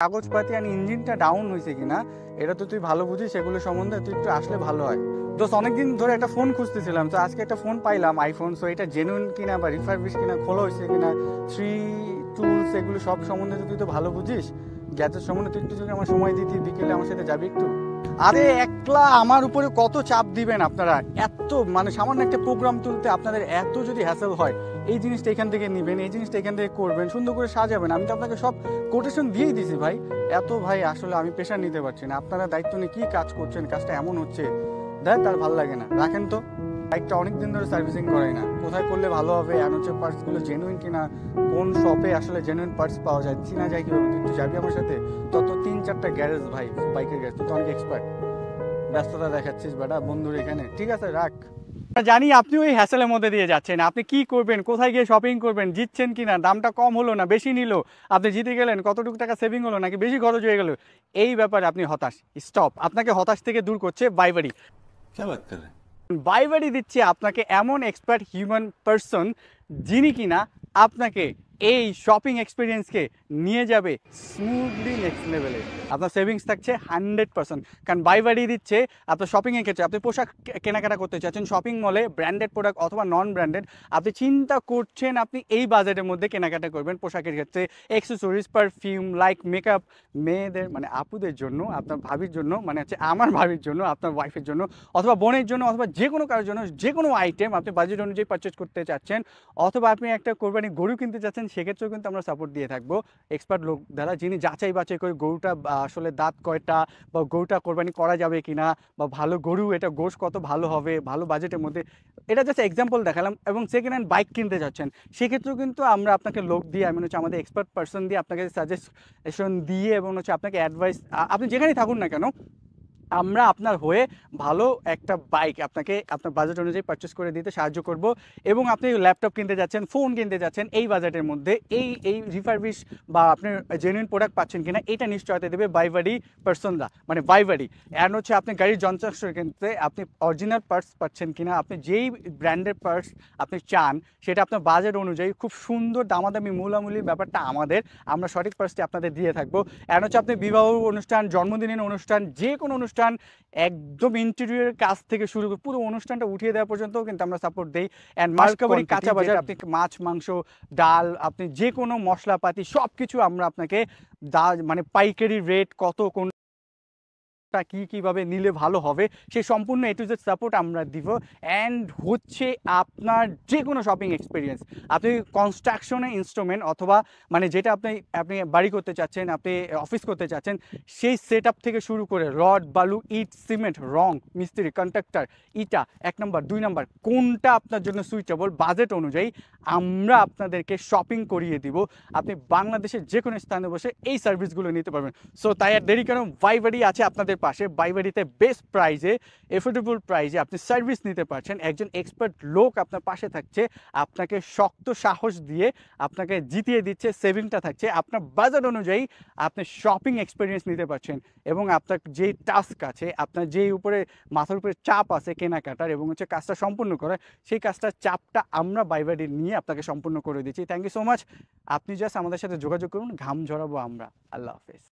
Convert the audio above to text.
কাগজপাতি আর ইঞ্জিনটা ডাউন হয়েছে কিনা এটা তো তুই ভালো বুঝিস, সেগুলো সম্বন্ধে তুই একটু আসলে ভালো হয়। দোস্ত অনেকদিন ধরে একটা ফোন খুঁজতেছিলাম, তো আজকে একটা ফোন পাইলাম আইফোন। সো এটা জেনুইন কিনা বা রিফারবিশ কিনা, খোলা হয়েছে কিনা, থ্রি টুলস এগুলো সব সম্বন্ধে তুই তো ভালো বুঝিস, গ্যাজেট সম্বন্ধে তুই একটু যদি আমার সময় দিতি, বিকেলে আমার সাথে যাবি একটু। আরে একলা আমার উপরে কত চাপ দিবেন আপনারা, এত মানে সামান্য একটা প্রোগ্রাম তুলতে আপনাদের এত যদি হ্যাসেল হয়, এই জিনিসটা এখান থেকে নেবেন, এই জিনিসটা এখান থেকে করবেন, সুন্দর করে সাজাবেন। আমি তো আপনাকে সব কোটেশন দিয়েই দিছি ভাই। এত ভাই আসলে আমি প্রেশার নিতে পারছি না, আপনারা দায়িত্ব নিয়ে কী কাজ করছেন, কাজটা এমন হচ্ছে দেখ তার ভালো লাগে না। রাখেন তো, বাইকটা অনেকদিন ধরে সার্ভিসিং করাই না, কোথায় করলে ভালো হবে, আর হচ্ছে পার্টসগুলো জেনুইন কিনা, কোন শপে আসলে জেনুইন পার্টস পাওয়া যায়, চিনা যায় কীভাবে, তুই একটু যাবি আমার সাথে। তত 3-4টা গ্যারেজ ভাই, বাইকের গ্যারেজ, তুই তো অনেক এক্সপার্ট। ব্যস্ততা দেখাচ্ছিস বেটা বন্ধুর এখানে, ঠিক আছে রাখ। জানি আপনি ওই হ্যাসেলের মধ্যে দিয়ে যাচ্ছেন, আপনি কি করবেন, কোথায় গিয়ে শপিং করবেন, জিতছেন কিনা, দামটা কম হলো না বেশি নিল, আপনি জিতে গেলেন, কতটুকু টাকা সেভিং হলো নাকি বেশি খরচ হয়ে গেল, এই ব্যাপারে আপনি হতাশ। স্টপ, আপনাকে হতাশ থেকে দূর করছে বাইবাড়ি। বাইবাড়ি দিচ্ছে আপনাকে এমন এক্সপার্ট হিউম্যান পারসন, যিনি কিনা আপনাকে এই শপিং এক্সপিরিয়েন্সকে নিয়ে যাবে স্মুথলি নেক্সট লেভেলে। আপনার সেভিংস থাকছে 100%, কারণ বাইবাড়ি দিচ্ছে আপনার শপিংয়ের ক্ষেত্রে। আপনি পোশাক কেনাকাটা করতে চাচ্ছেন শপিং মলে, ব্র্যান্ডেড প্রোডাক্ট অথবা নন ব্র্যান্ডেড, আপনি চিন্তা করছেন আপনি এই বাজেটের মধ্যে কেনাকাটা করবেন পোশাকের ক্ষেত্রে, অ্যাক্সেসরিজ, পারফিউম, লাইক মেকআপ, মেয়েদের মানে আপুদের জন্য, আপনার ভাবির জন্য, মানে হচ্ছে আমার ভাবির জন্য, আপনার ওয়াইফের জন্য, অথবা বোনের জন্য, অথবা যে কোনো কারোর জন্য, যে কোনো আইটেম আপনি বাজেট অনুযায়ী পারচেজ করতে চাচ্ছেন, অথবা আপনি একটা কোরবানি গরু কিনতে চাচ্ছেন, সেক্ষেত্রেও কিন্তু আমরা সাপোর্ট দিয়ে থাকবো এক্সপার্ট লোক দ্বারা, যিনি যাচাই বাছাই করে গরুটা আসলে দাঁত কয়টা, বা গরুটা কোরবানি করা যাবে কিনা, বা ভালো গরু এটা গোশ কত ভালো হবে ভালো বাজেটের মধ্যে। এটা জাস্ট এক্সাম্পল দেখালাম। এবং সেকেন্ড হ্যান্ড বাইক কিনতে যাচ্ছেন, সেক্ষেত্রেও কিন্তু আমরা আপনাকে লোক দিয়ে, আমি হচ্ছে আমাদের এক্সপার্ট পার্সন দিয়ে আপনাকে সাজেশন দিয়ে, এবং হচ্ছে আপনাকে অ্যাডভাইস, আপনি যেখানেই থাকুন না কেন আমরা আপনার হয়ে ভালো একটা বাইক আপনাকে আপনার বাজেট অনুযায়ী পারচেস করে দিতে সাহায্য করব। এবং আপনি ল্যাপটপ কিনতে যাচ্ছেন, ফোন কিনতে যাচ্ছেন, এই বাজেটের মধ্যে এই রিফারবিশ বা আপনি জেনুইন প্রোডাক্ট পাচ্ছেন কিনা, এটা নিশ্চয়তা দেবে বাইবাড়ি পার্সনরা, মানে বাইবাড়ি। অ্যান্ড হচ্ছে আপনি গাড়ির যন্ত্রাংশ কিনতে আপনি অরিজিনাল পার্টস পাচ্ছেন কিনা, আপনি যেই ব্র্যান্ডের পার্টস আপনি চান সেটা আপনার বাজেট অনুযায়ী খুব সুন্দর দামাদামি মূলামূলির ব্যাপারটা আমাদের, আমরা সঠিক পার্টসটি আপনাদের দিয়ে থাকবো। অ্যান্ড হচ্ছে আপনি বিবাহ অনুষ্ঠান, জন্মদিনের অনুষ্ঠান, যে কোনো অনুষ্ঠান, একদম ইন্টেরিয়রের কাজ থেকে শুরু করে পুরো অনুষ্ঠানটা উঠিয়ে দেওয়া পর্যন্ত কিন্তু আমরা সাপোর্ট দেই। অ্যান্ড মাসকাবারি কাঁচা বাজার, আপনি মাছ, মাংস, ডাল, আপনি যে কোনো মশলাপাতি সব কিছু আমরা আপনাকে মানে পাইকারি রেট কত, কোন কীভাবে নিলে ভালো হবে, সেই সম্পূর্ণ এ টু জেড সাপোর্ট আমরা দিব। অ্যান্ড হচ্ছে আপনার যে কোনো শপিং এক্সপিরিয়েন্স, আপনি কনস্ট্রাকশনে ইনস্ট্রুমেন্ট, অথবা মানে যেটা আপনি আপনি বাড়ি করতে চাচ্ছেন, আপনি অফিস করতে চাচ্ছেন, সেই সেট আপ থেকে শুরু করে রড, বালু, ইট, সিমেন্ট, রং, মিস্ত্রি, কন্ট্রাক্টর, ইটা 1 নম্বর 2 নম্বর, কোনটা আপনার জন্য সুইটেবল বাজেট অনুযায়ী আমরা আপনাদেরকে শপিং করিয়ে দিব। আপনি বাংলাদেশের যে কোনো স্থানে বসে এই সার্ভিসগুলো নিতে পারবেন। সো তাই আর দেরি কেন, বাইবাড়ি আছে আপনাদের পাশে। বাইবাড়িতে বেস্ট প্রাইজে, এফোর্ডেবল প্রাইজে আপনি সার্ভিস নিতে পারছেন, একজন এক্সপার্ট লোক আপনার পাশে থাকছে, আপনাকে শক্ত সাহস দিয়ে আপনাকে জিতিয়ে দিচ্ছে, সেভিংটা থাকছে, আপনার বাজেট অনুযায়ী আপনি শপিং এক্সপিরিয়েন্স নিতে পারছেন। এবং আপনার যেই টাস্ক আছে, আপনার যেই উপরে মাথার উপরে চাপ আছে কেনাকাটার এবং হচ্ছে কাজটা সম্পূর্ণ করার, সেই কাজটার চাপটা আমরা বাইবাড়ি নিয়ে আপনাকে সম্পূর্ণ করে দিচ্ছি। Thank you so much. আপনি জাস্ট আমাদের সাথে যোগাযোগ করুন, ঘাম ঝরাবো আমরা। আল্লাহ হাফেজ।